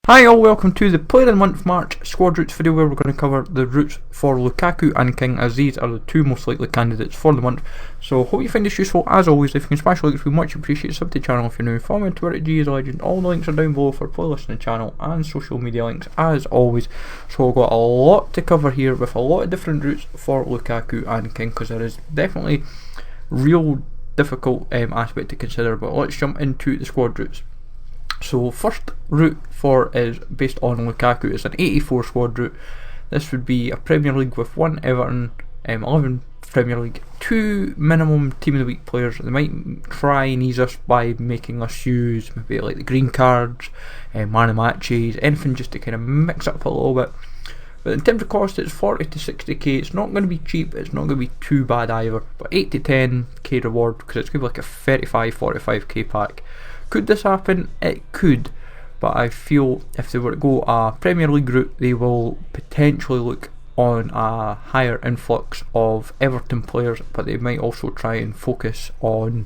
Hi all, welcome to the Player of the Month March squad routes video where we're going to cover the routes for Lukaku and King, as these are the two most likely candidates for the month. So hope you find this useful. As always, if you can smash likes, we much appreciate. Sub to the channel if you're new. Follow me on Twitter at GSLegend. All the links are down below for playlists on the channel and social media links as always. So we've got a lot to cover here with a lot of different routes for Lukaku and King, because there is definitely real difficult aspect to consider. But let's jump into the squad routes. So first route for is based on Lukaku. It's an 84 squad route. This would be a Premier League with 1 Everton, 11 Premier League, 2 minimum Team of the Week players. They might try and ease us by making us use maybe like the green cards, man of matches, anything just to kind of mix up a little bit. But in terms of cost, it's 40 to 60k. It's not going to be cheap, it's not going to be too bad either, but 8 to 10k reward, because it's going to be like a 35-45k pack. Could this happen? It could, but I feel if they were to go a Premier League route, they will potentially look on a higher influx of Everton players, but they might also try and focus on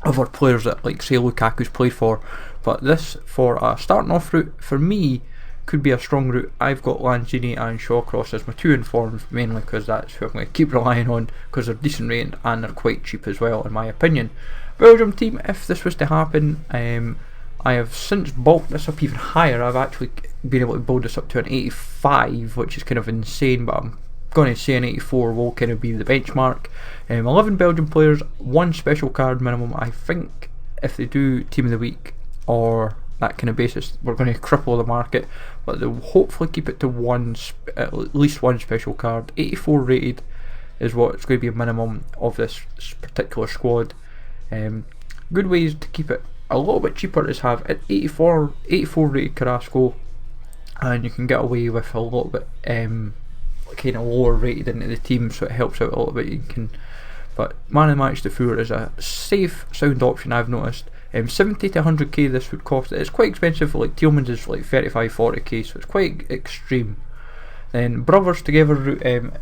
other players that, like, say, Lukaku's played for. But this, for a starting off route, for me, could be a strong route. I've got Lanzini and Shawcross as my two informs, mainly because that's who I'm going to keep relying on, because they're decent rated and they're quite cheap as well, in my opinion. Belgium team, if this was to happen, I have since bulked this up even higher. I've actually been able to build this up to an 85, which is kind of insane, but I'm going to say an 84 will kind of be the benchmark. 11 Belgian players, 1 special card minimum. I think if they do Team of the Week or that kind of basis, we're going to cripple the market, but they'll hopefully keep it to at least 1 special card. 84 rated is what's going to be a minimum of this particular squad. Good ways to keep it a little bit cheaper is have at 84 rated Carrasco, and you can get away with a little bit kind of lower rated into the team, so it helps out a little bit. But man of the match Defour is a safe, sound option, I've noticed. 70 to 100k this would cost. It's quite expensive. Like Tielemans is like 35-40k, so it's quite extreme. Then brothers together route.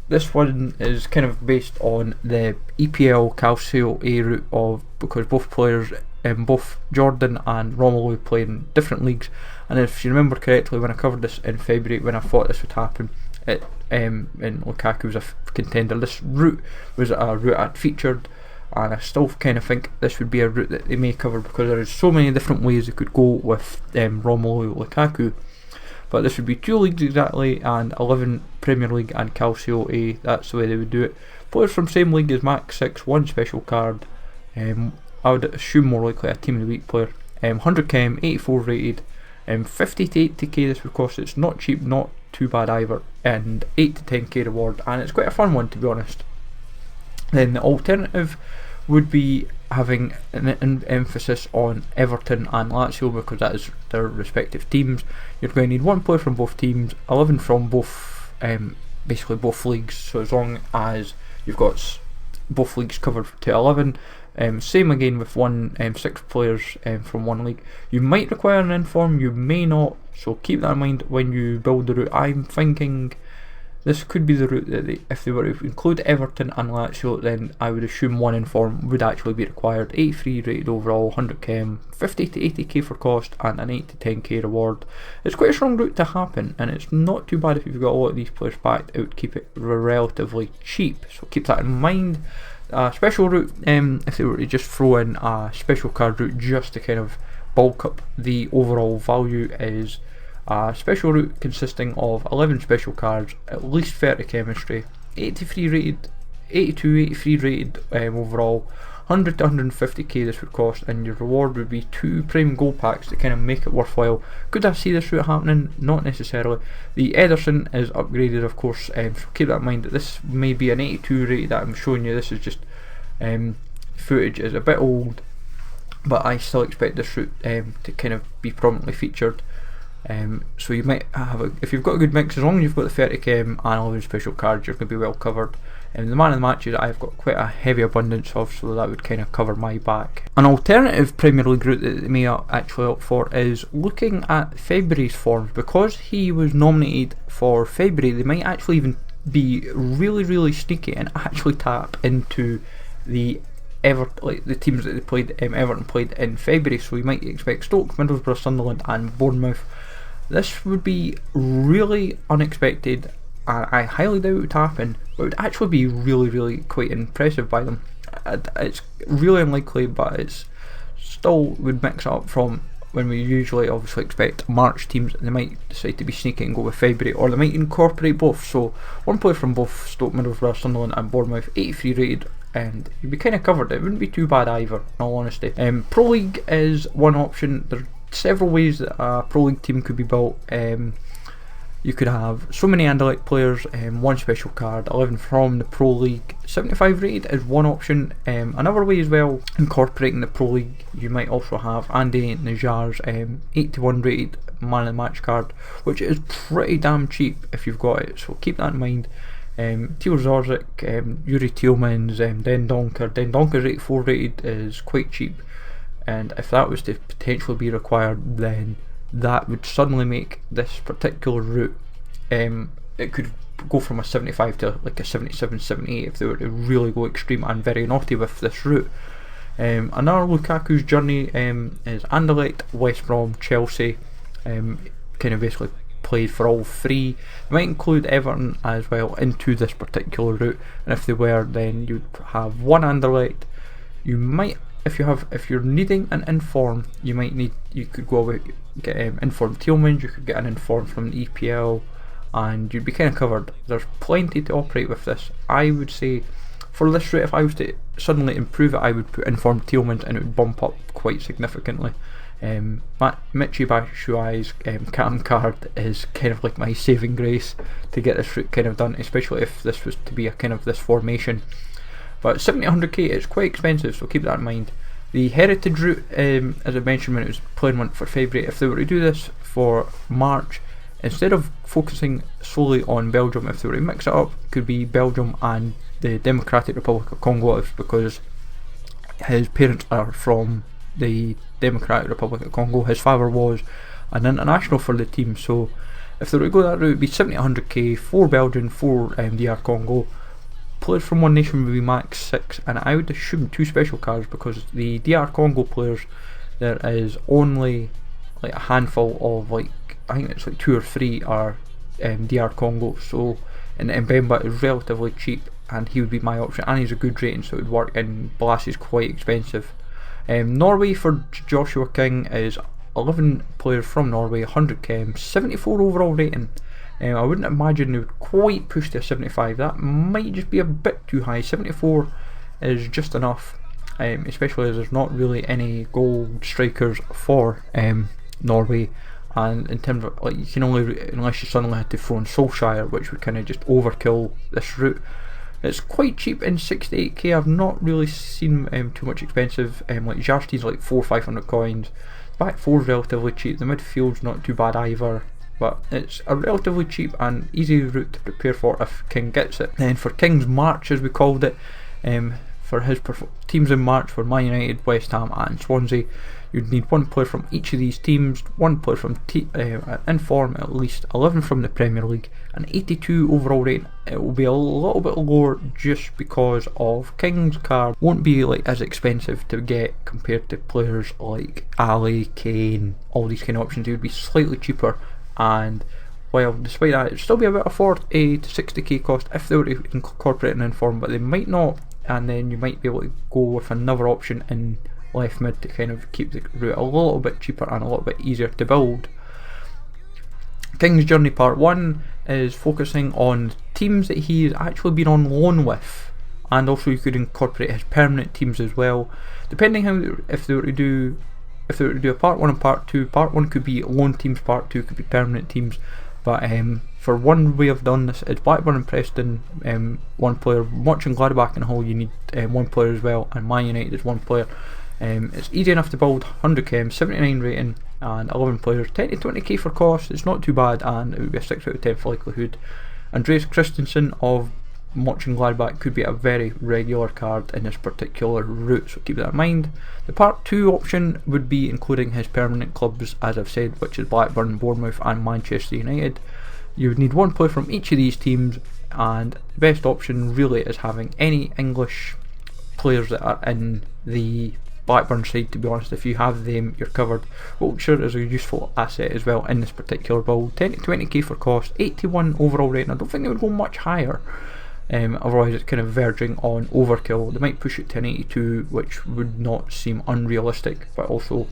This one is kind of based on the EPL Calcio A route because both players, both Jordan and Romelu, play in different leagues. And if you remember correctly, when I covered this in February, when I thought this would happen, and Lukaku was a contender, this route was a route I'd featured, and I still kind of think this would be a route that they may cover, because there is so many different ways they could go with Romelu Lukaku. But this would be 2 leagues exactly, and 11 Premier League and Calcio A. That's the way they would do it. Players from same league as Max 6, 1 special card. I would assume more likely a Team of the Week player. 100k, 84 rated. 50 to 80k this would cost. It's not cheap, not too bad either. And 8 to 10k reward, and it's quite a fun one, to be honest. Then the alternative would be having an emphasis on Everton and Lazio, because that is their respective teams. You're going to need 1 player from both teams, 11 from both, basically both leagues. So as long as you've got both leagues covered to 11, same again with 6 players from 1 league. You might require an inform, you may not, so keep that in mind when you build the route. I'm thinking this could be the route that if they were to include Everton and Lazio, then I would assume 1 inform would actually be required. 83 rated overall, 100k, 50 to 80k for cost, and an 8 to 10k reward. It's quite a strong route to happen, and it's not too bad if you've got a lot of these players backed. It would keep it relatively cheap, so keep that in mind. Special route, if they were to just throw in a special card route just to kind of bulk up the overall value, is a special route consisting of 11 special cards, at least 30 chemistry, 83 rated, 83 rated overall, 100 to 150k this would cost, and your reward would be 2 prime goal packs to kind of make it worthwhile. Could I see this route happening? Not necessarily. The Ederson is upgraded, of course, so keep that in mind. That this may be an 82 rated that I'm showing you. This is just footage, is a bit old, but I still expect this route to kind of be prominently featured. So you might have, if you've got a good mix, as long as you've got the 30k and 11 special cards, you're going to be well covered. And the man of the matches I've got quite a heavy abundance of, so that would kind of cover my back. An alternative Premier League route that they may actually opt for is looking at February's forms. Because he was nominated for February, they might actually even be really sneaky and actually tap into the like the teams that they played, Everton played in February, so you might expect Stoke, Middlesbrough, Sunderland and Bournemouth. This would be really unexpected, and I highly doubt it would happen, but it would actually be really quite impressive by them. It's really unlikely, but it's still would mix it up from when we usually obviously expect March teams. They might decide to be sneaky and go with February, or they might incorporate both. So one player from both Stoke, Middlesbrough, Sunderland and Bournemouth, 83 rated, and you'd be kind of covered. It wouldn't be too bad either, in all honesty. Pro League is one option. There are several ways that a Pro League team could be built. You could have so many Anderlecht players, one special card, 11 from the Pro League. 75 rated is one option. Another way as well, incorporating the Pro League, you might also have Andy Najar's 81 rated man of the match card, which is pretty damn cheap if you've got it, so keep that in mind. Theo Zorzik, Yuri Tielemans, Den Donker's 84 rated is quite cheap, and if that was to potentially be required, then that would suddenly make this particular route, it could go from a 75 to like a 77, 78 if they were to really go extreme and very naughty with this route. Another Lukaku's journey is Anderlecht, West Brom, Chelsea, kind of basically played for all three. They might include Everton as well into this particular route, and if they were, then you'd have one Anderlecht. You might, if you're needing an inform, you could go with get informed Tielemans, you could get an inform from the EPL, and you'd be kind of covered. There's plenty to operate with this. I would say for this route, if I was to suddenly improve it, I would put informed Tielemans and it would bump up quite significantly. Michy Batshuayi's cam card is kind of like my saving grace to get this route kind of done, especially if this was to be a kind of this formation. But 70-100k is quite expensive, so keep that in mind. The heritage route, as I mentioned when it was playing one for February, if they were to do this for March, instead of focusing solely on Belgium, if they were to mix it up, it could be Belgium and the Democratic Republic of Congo, because his parents are from the Democratic Republic of Congo. His father was an international for the team, so if they were to go that route, it would be 70-100k, 4 Belgian, 4 DR Congo. Players from one nation would be max 6, and I would assume 2 special cards, because the DR Congo players, there is only like a handful of, like, I think it's like 2 or 3 are DR Congo, so, and Mbemba is relatively cheap and he would be my option, and he's a good rating, so it would work, and Blas is quite expensive. Norway for Joshua King is 11 players from Norway, 100 chem, 74 overall rating. I wouldn't imagine they would quite push to a 75, that might just be a bit too high. 74 is just enough, especially as there's not really any goal strikers for Norway, and in terms of, like, you can only, unless you suddenly had to throw in Solskjaer, which would kind of just overkill this route. It's quite cheap in 68k, I've not really seen too much expensive, like Jarstein's like 400-500 coins, back 4's relatively cheap, the midfield's not too bad either. But it's a relatively cheap and easy route to prepare for if King gets it. Then for King's March, as we called it, for his teams in March for Man United, West Ham and Swansea, you'd need 1 player from each of these teams, 1 player from inform, at least 11 from the Premier League, and 82 overall rating. It will be a little bit lower just because of King's card won't be like as expensive to get compared to players like Ali, Kane, all these kind of options. It would be slightly cheaper. And while despite that, it'd still be about a 40 to 60k cost if they were to incorporate an inform, but they might not, and then you might be able to go with another option in left mid to kind of keep the route a little bit cheaper and a little bit easier to build. King's Journey Part 1 is focusing on teams that he's actually been on loan with, and also you could incorporate his permanent teams as well, depending how, if they were to do a part 1 and part 2, part 1 could be loan teams, part 2 could be permanent teams. But for one way I've done this, it's Blackburn and Preston, 1 player, Mönchengladbach and Hull you need 1 player as well, and Man United is 1 player. It's easy enough to build, 100 chem, 79 rating and 11 players, 10 to 20k for cost, it's not too bad, and it would be a 6 out of 10 for likelihood. Andreas Christensen of Mönchengladbach could be a very regular card in this particular route, so keep that in mind. The part 2 option would be including his permanent clubs, as I've said, which is Blackburn, Bournemouth and Manchester United. You would need 1 player from each of these teams, and the best option really is having any English players that are in the Blackburn side, to be honest. If you have them, you're covered. Wiltshire is a useful asset as well in this particular build. 10 to 20k for cost, 81 overall rating. I don't think they would go much higher. Otherwise it's kind of verging on overkill. They might push it to an 82, which would not seem unrealistic, but also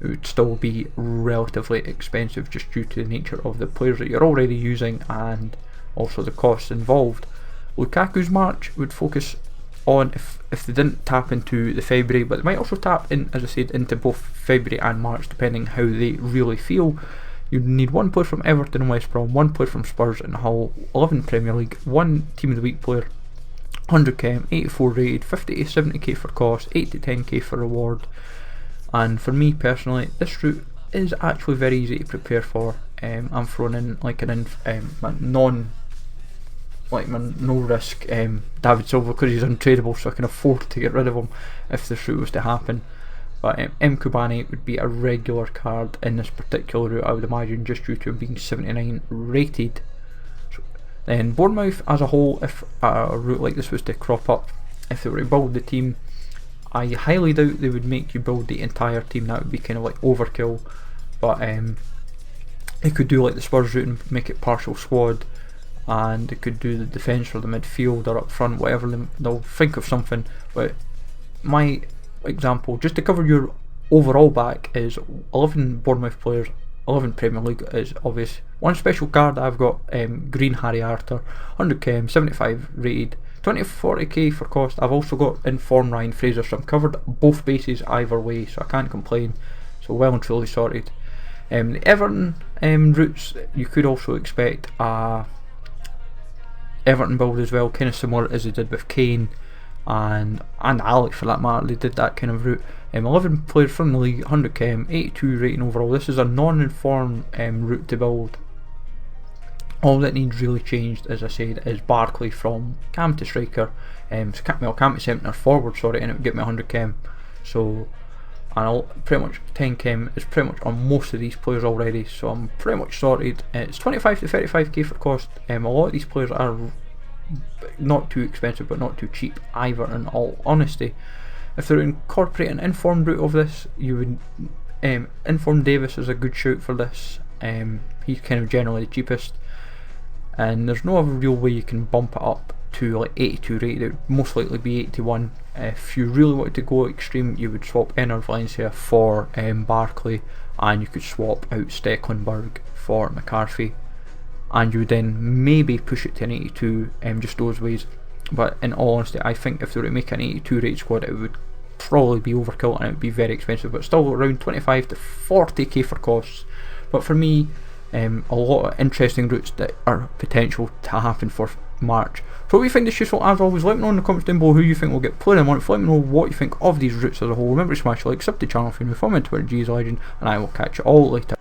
it would still be relatively expensive just due to the nature of the players that you're already using and also the costs involved. Lukaku's March would focus on if they didn't tap into the February, but they might also tap in, as I said, into both February and March depending how they really feel. You need one player from Everton and West Brom, one player from Spurs and Hull, 11 Premier League, one Team of the Week player, 100k, 84 rated, 50 to 70k for cost, 8 to 10k for reward. And for me personally, this route is actually very easy to prepare for. I'm throwing in like my no risk David Silva because he's untradeable, so I can afford to get rid of him if this route was to happen. But M. Kubani would be a regular card in this particular route, I would imagine, just due to him being 79 rated. So, then Bournemouth as a whole, if a route like this was to crop up, if they were to build the team, I highly doubt they would make you build the entire team. That would be kind of like overkill. But they could do like the Spurs route and make it partial squad, and they could do the defence or the midfield or up front, whatever they'll think of something. But my example, just to cover your overall back, is 11 Bournemouth players, 11 Premier League is obvious. One special card I've got, Green Harry Arter, 100k, 75 rated, 20 to 40k for cost. I've also got informed Ryan Fraser, so I'm covered both bases either way, so I can't complain. So well and truly sorted. The Everton routes, you could also expect Everton build as well, kind of similar as they did with Kane and Alec for that matter. They did that kind of route. 11 players from the league, 100k, 82 rating overall. This is a non-informed route to build. All that needs really changed, as I said, is Barkley from cam to striker, cam to centre forward, sorry, and it would get me 100k. So, and I'll pretty much 10k is pretty much on most of these players already, so I'm pretty much sorted. It's 25 to 35k for cost. A lot of these players are not too expensive but not too cheap either, in all honesty. If they're incorporating an informed route of this, you would informed Davis is a good shout for this. He's kind of generally the cheapest, and there's no other real way you can bump it up to like 82 rated. It would most likely be 81. If you really wanted to go extreme, you would swap Enner Valencia for Barkley, and you could swap out Stecklenburg for McCarthy, and you would then maybe push it to an 82, just those ways. But in all honesty, I think if they were to make an 82 rate squad, it would probably be overkill and it would be very expensive, but still around 25 to 40k for costs. But for me, a lot of interesting routes that are potential to happen for March. So if you find this useful, as always, let me know in the comments down below who you think will get player of the month. Let me know what you think of these routes as a whole. Remember to smash the like, sub to the channel if you're new, follow me on Twitter, GSLegend, and I will catch you all later.